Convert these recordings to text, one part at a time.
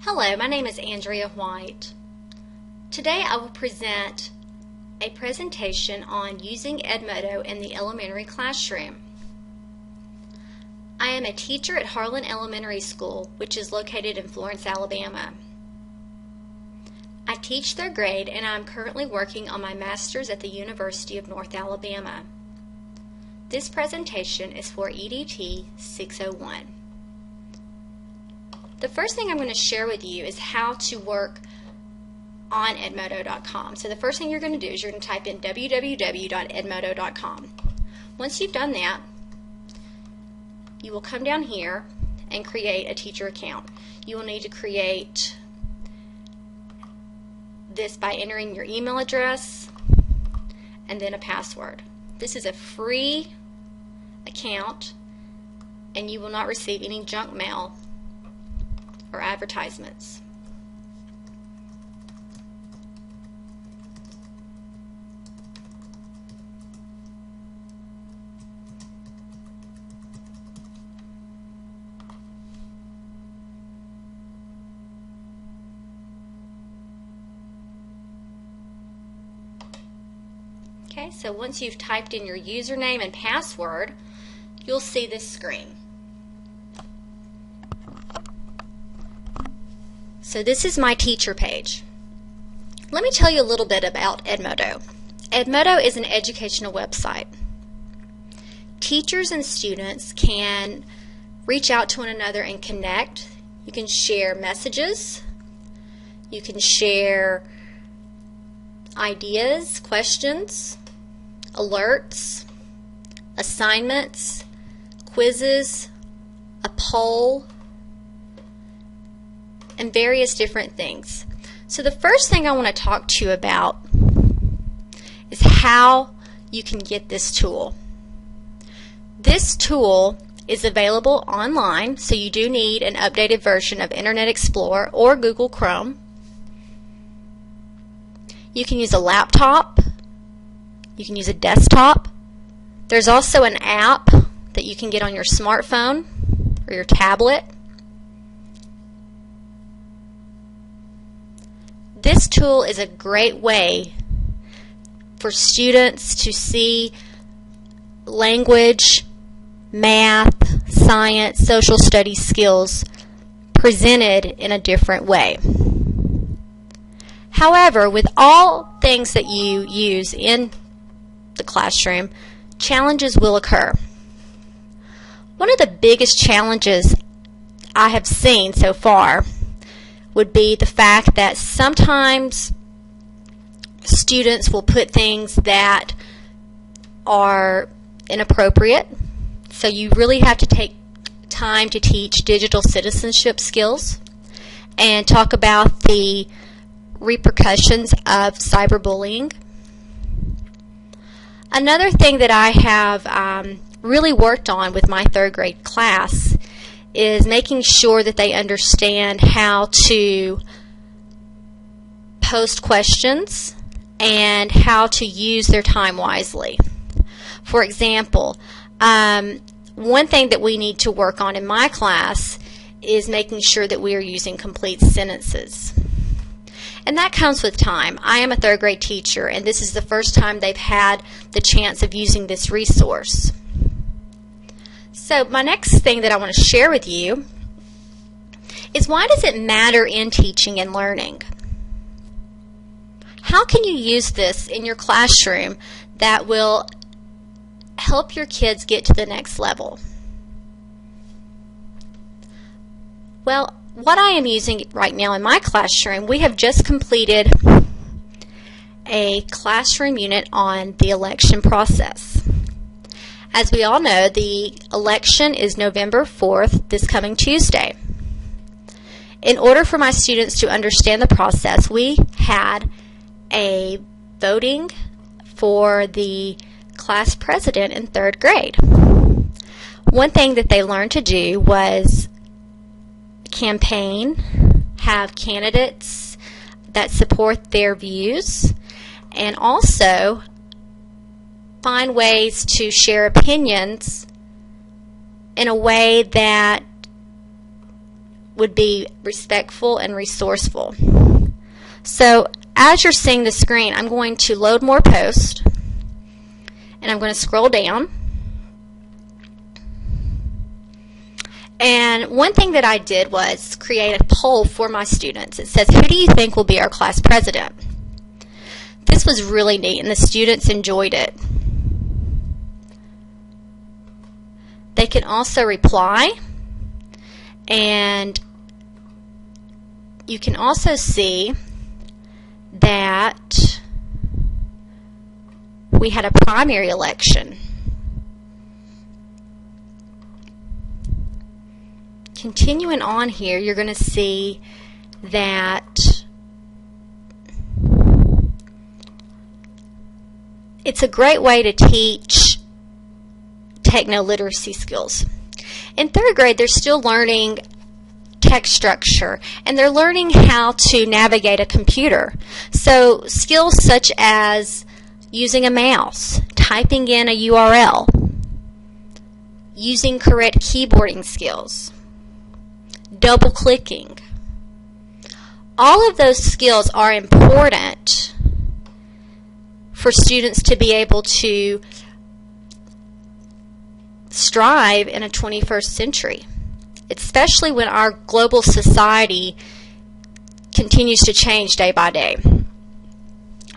Hello, my name is Andrea White. Today I will present a presentation on using Edmodo in the elementary classroom. I am a teacher at Harlan Elementary School, which is located in Florence, Alabama. I teach third grade and I'm currently working on my master's at the University of North Alabama. This presentation is for EDT 601. The first thing I'm going to share with you is how to work on edmodo.com. So the first thing you're going to do is you're going to type in www.edmodo.com. Once you've done that, you will come down here and create a teacher account. You will need to create this by entering your email address and then a password. This is a free account and you will not receive any junk mail or advertisements. Okay, so once you've typed in your username and password, you'll see this screen. So this is my teacher page. Let me tell you a little bit about Edmodo. Edmodo is an educational website. Teachers and students can reach out to one another and connect. You can share messages. You can share ideas, questions, alerts, assignments, quizzes, a poll, and various different things. So the first thing I want to talk to you about is how you can get this tool. This tool is available online, so you do need an updated version of Internet Explorer or Google Chrome. You can use a laptop. You can use a desktop. There's also an app that you can get on your smartphone or your tablet. This tool is a great way for students to see language, math, science, social studies skills presented in a different way. However, with all things that you use in the classroom, challenges will occur. One of the biggest challenges I have seen so far would be the fact that sometimes students will put things that are inappropriate. So you really have to take time to teach digital citizenship skills and talk about the repercussions of cyberbullying. Another thing that I have really worked on with my third grade class is making sure that they understand how to post questions and how to use their time wisely. For example, one thing that we need to work on in my class is making sure that we are using complete sentences. And that comes with time. I am a third grade teacher, and this is the first time they've had the chance of using this resource. So my next thing that I want to share with you is, why does it matter in teaching and learning? How can you use this in your classroom that will help your kids get to the next level? Well, what I am using right now in my classroom, we have just completed a classroom unit on the election process. As we all know, the election is November 4th, this coming Tuesday. In order for my students to understand the process, we had a voting for the class president in third grade. One thing that they learned to do was campaign, have candidates that support their views, and also find ways to share opinions in a way that would be respectful and resourceful. So as you're seeing the screen, I'm going to load more posts, and I'm going to scroll down. And one thing that I did was create a poll for my students. It says, who do you think will be our class president? This was really neat, and the students enjoyed it. They can also reply, and you can also see that we had a primary election. Continuing on here, you're going to see that it's a great way to teach techno-literacy skills. In third grade, they're still learning text structure, and they're learning how to navigate a computer. So skills such as using a mouse, typing in a URL, using correct keyboarding skills, double clicking. All of those skills are important for students to be able to strive in a 21st century, especially when our global society continues to change day by day.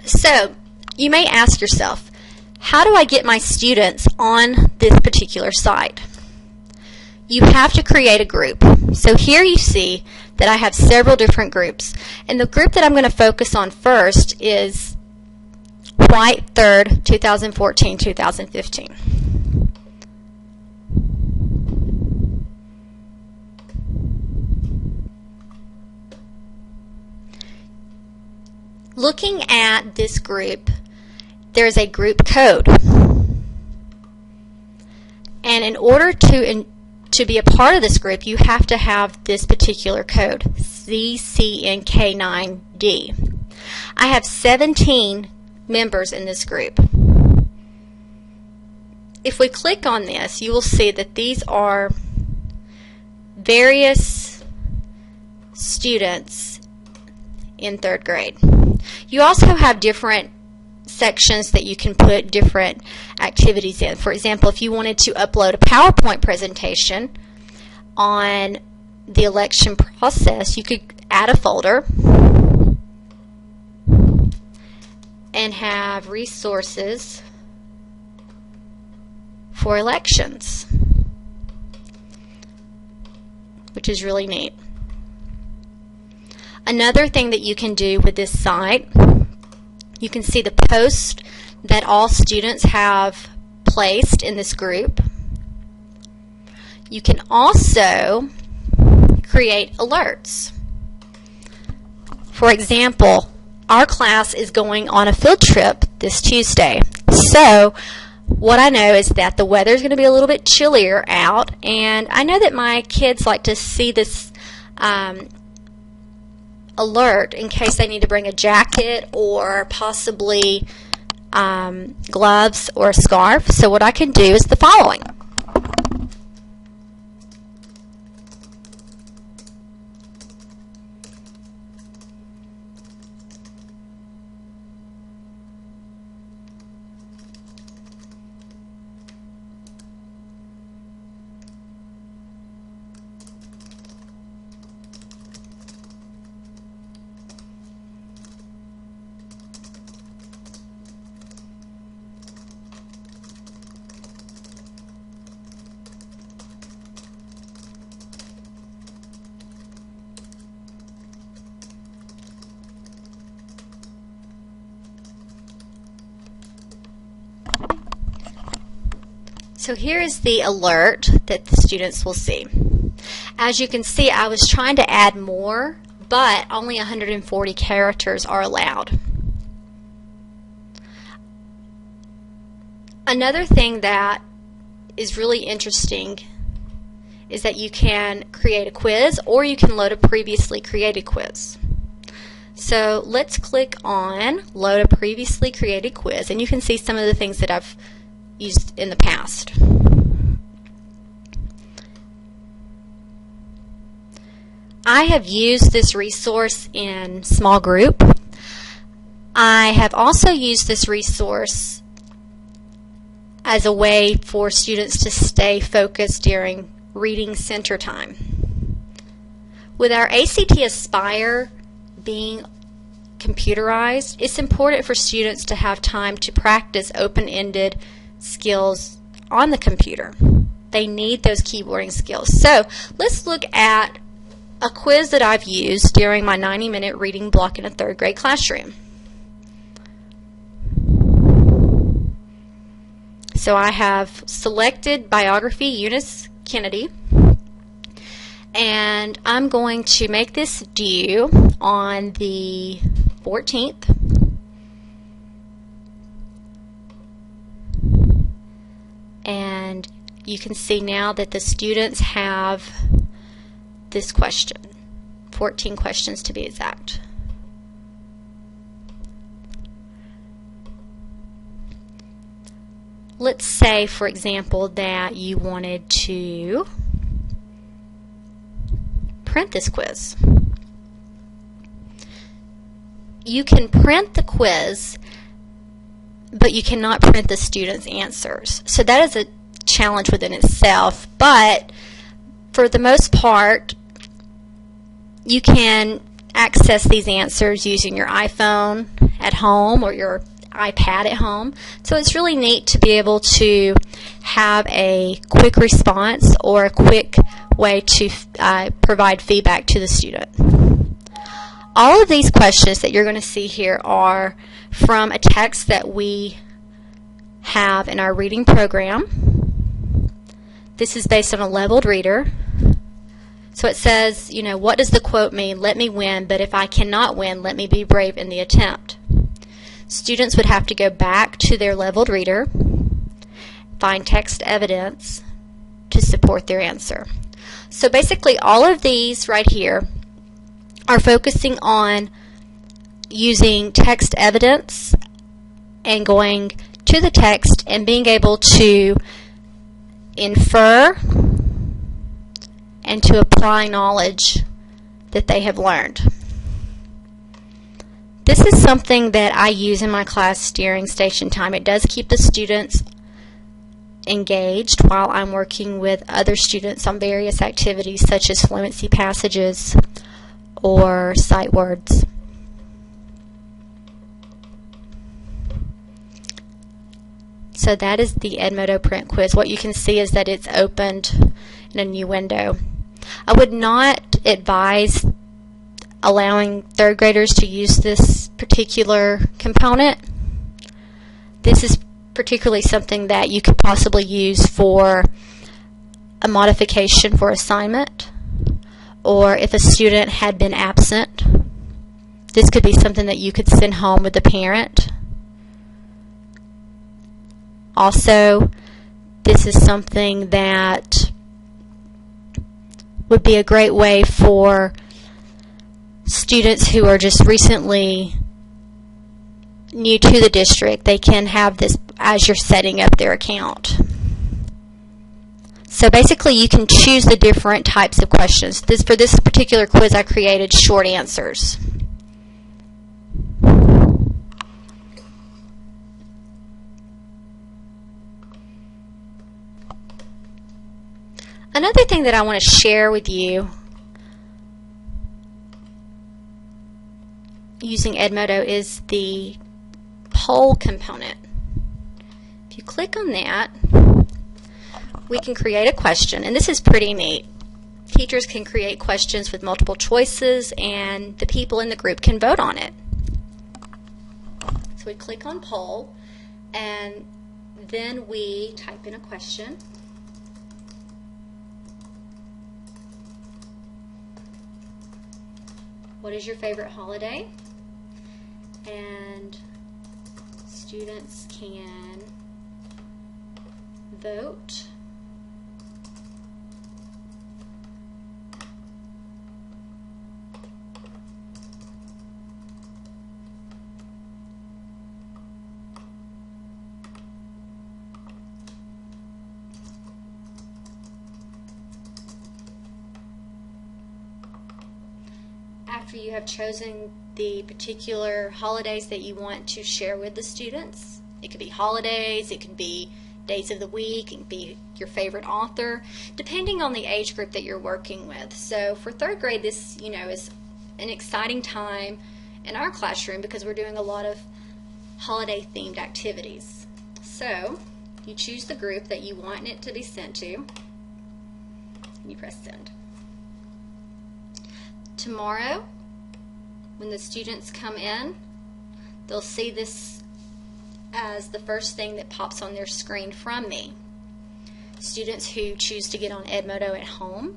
So you may ask yourself, how do I get my students on this particular site? You have to create a group. So here you see that I have several different groups, and the group that I'm going to focus on first is White 3rd 2014-2015. Looking at this group, there's a group code, and in order to be a part of this group, you have to have this particular code, CCNK9D. I have 17 members in this group. If we click on this, you will see that these are various students in third grade. You also have different sections that you can put different activities in. For example, if you wanted to upload a PowerPoint presentation on the election process, you could add a folder and have resources for elections, which is really neat. Another thing that you can do with this site, you can see the posts that all students have placed in this group. You can also create alerts. For example, our class is going on a field trip this Tuesday. So what I know is that the weather is going to be a little bit chillier out, and I know that my kids like to see this alert in case they need to bring a jacket or possibly gloves or a scarf. So what I can do is the following. So here is the alert that the students will see. As you can see, I was trying to add more, but only 140 characters are allowed. Another thing that is really interesting is that you can create a quiz, or you can load a previously created quiz. So let's click on load a previously created quiz, and you can see some of the things that I've used in the past. I have used this resource in small group. I have also used this resource as a way for students to stay focused during reading center time. With our ACT Aspire being computerized, it's important for students to have time to practice open-ended skills on the computer. They need those keyboarding skills. So let's look at a quiz that I've used during my 90-minute reading block in a third grade classroom. So I have selected biography Eunice Kennedy, and I'm going to make this due on the 14th. And you can see now that the students have this question, 14 questions to be exact. Let's say, for example, that you wanted to print this quiz. You can print the quiz, but you cannot print the students' answers. So that is a challenge within itself, but for the most part, you can access these answers using your iPhone at home or your iPad at home. So it's really neat to be able to have a quick response or a quick way to provide feedback to the student. All of these questions that you're going to see here are from a text that we have in our reading program. This is based on a leveled reader. So it says, you know, what does the quote mean? Let me win, but if I cannot win, let me be brave in the attempt. Students would have to go back to their leveled reader, find text evidence to support their answer. So basically all of these right here are focusing on using text evidence and going to the text and being able to infer and to apply knowledge that they have learned. This is something that I use in my class during station time. It does keep the students engaged while I'm working with other students on various activities such as fluency passages or sight words. So that is the Edmodo Print Quiz. What you can see is that it's opened in a new window. I would not advise allowing third graders to use this particular component. This is particularly something that you could possibly use for a modification for assignment, or if a student had been absent, this could be something that you could send home with the parent. Also, this is something that would be a great way for students who are just recently new to the district. They can have this as you're setting up their account. So basically you can choose the different types of questions. For this particular quiz I created short answers. Another thing that I want to share with you using Edmodo is the poll component. If you click on that, we can create a question, and this is pretty neat. Teachers can create questions with multiple choices, and the people in the group can vote on it. So we click on poll, and then we type in a question. What is your favorite holiday? And students can vote. after you have chosen the particular holidays that you want to share with the students. It could be holidays, it could be days of the week, it could be your favorite author, depending on the age group that you're working with. So for third grade, this is an exciting time in our classroom because we're doing a lot of holiday themed activities. So you choose the group that you want it to be sent to, and you press send. Tomorrow, when the students come in, they'll see this as the first thing that pops on their screen from me. Students who choose to get on Edmodo at home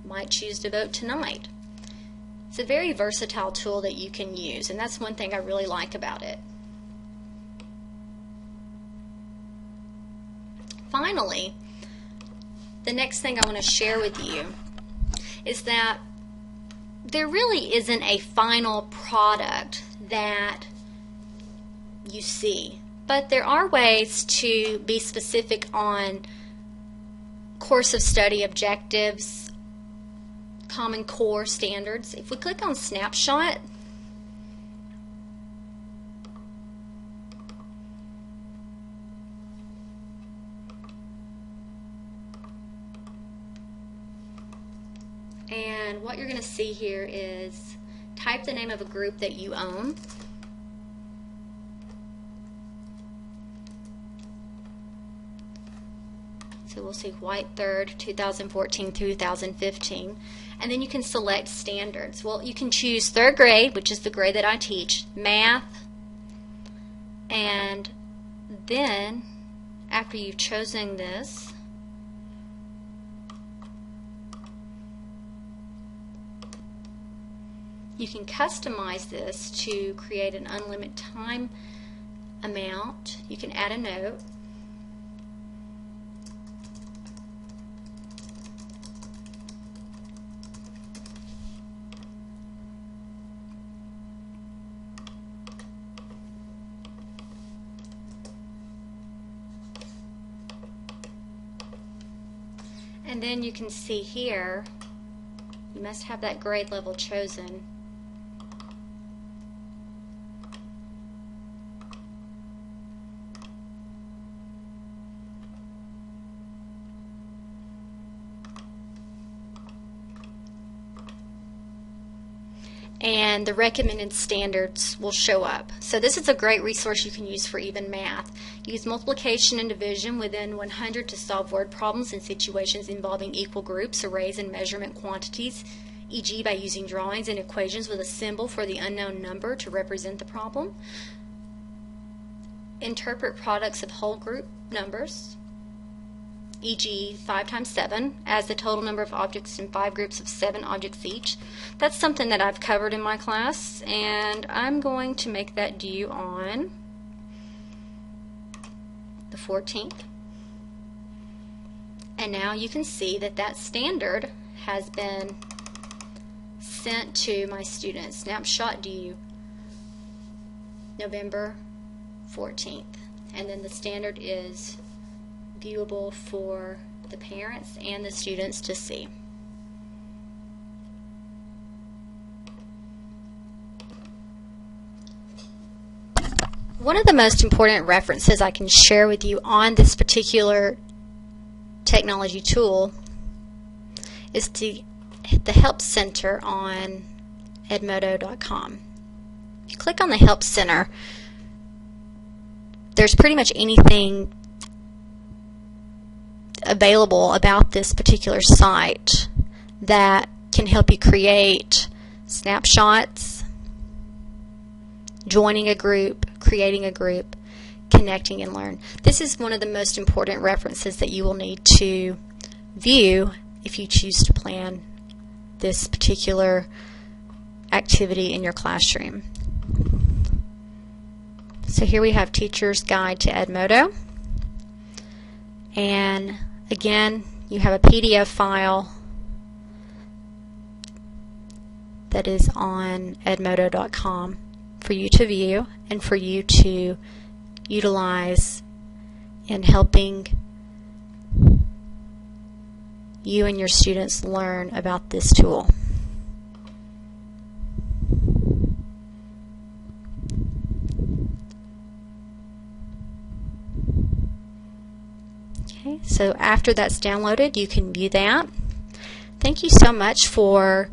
might choose to vote tonight. It's a very versatile tool that you can use, and that's one thing I really like about it. Finally, the next thing I want to share with you is that there really isn't a final product that you see, but there are ways to be specific on course of study objectives, Common Core standards. If we click on Snapshot, and what you're going to see here is type the name of a group that you own. So we'll see White Third 2014-2015, and then you can select standards. Well, you can choose third grade, which is the grade that I teach, math, and then after you've chosen this, you can customize this to create an unlimited time amount. You can add a note. And then you can see here, you must have that grade level chosen. And the recommended standards will show up. So this is a great resource you can use for even math. Use multiplication and division within 100 to solve word problems in situations involving equal groups, arrays, and measurement quantities, e.g. by using drawings and equations with a symbol for the unknown number to represent the problem. Interpret products of whole group numbers, e.g. 5 times 7, as the total number of objects in 5 groups of 7 objects each. That's something that I've covered in my class, and I'm going to make that due on the 14th. And now you can see that that standard has been sent to my students. Snapshot due November 14th. And then the standard is viewable for the parents and the students to see. One of the most important references I can share with you on this particular technology tool is the Help Center on edmodo.com. If you click on the Help Center, there's pretty much anything available about this particular site that can help you create snapshots, joining a group, creating a group, connecting and learn. This is one of the most important references that you will need to view if you choose to plan this particular activity in your classroom. So here we have Teacher's Guide to Edmodo, and again you have a PDF file that is on edmodo.com for you to view and for you to utilize in helping you and your students learn about this tool. Okay, so after that's downloaded, you can view that. Thank you so much for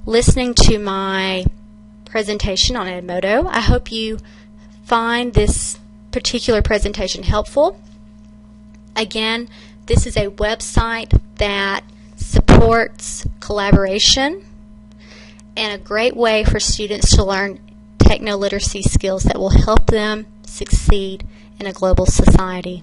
listening to my presentation on Edmodo. I hope you find this particular presentation helpful. Again, this is a website that supports collaboration and a great way for students to learn techno-literacy skills that will help them succeed in a global society.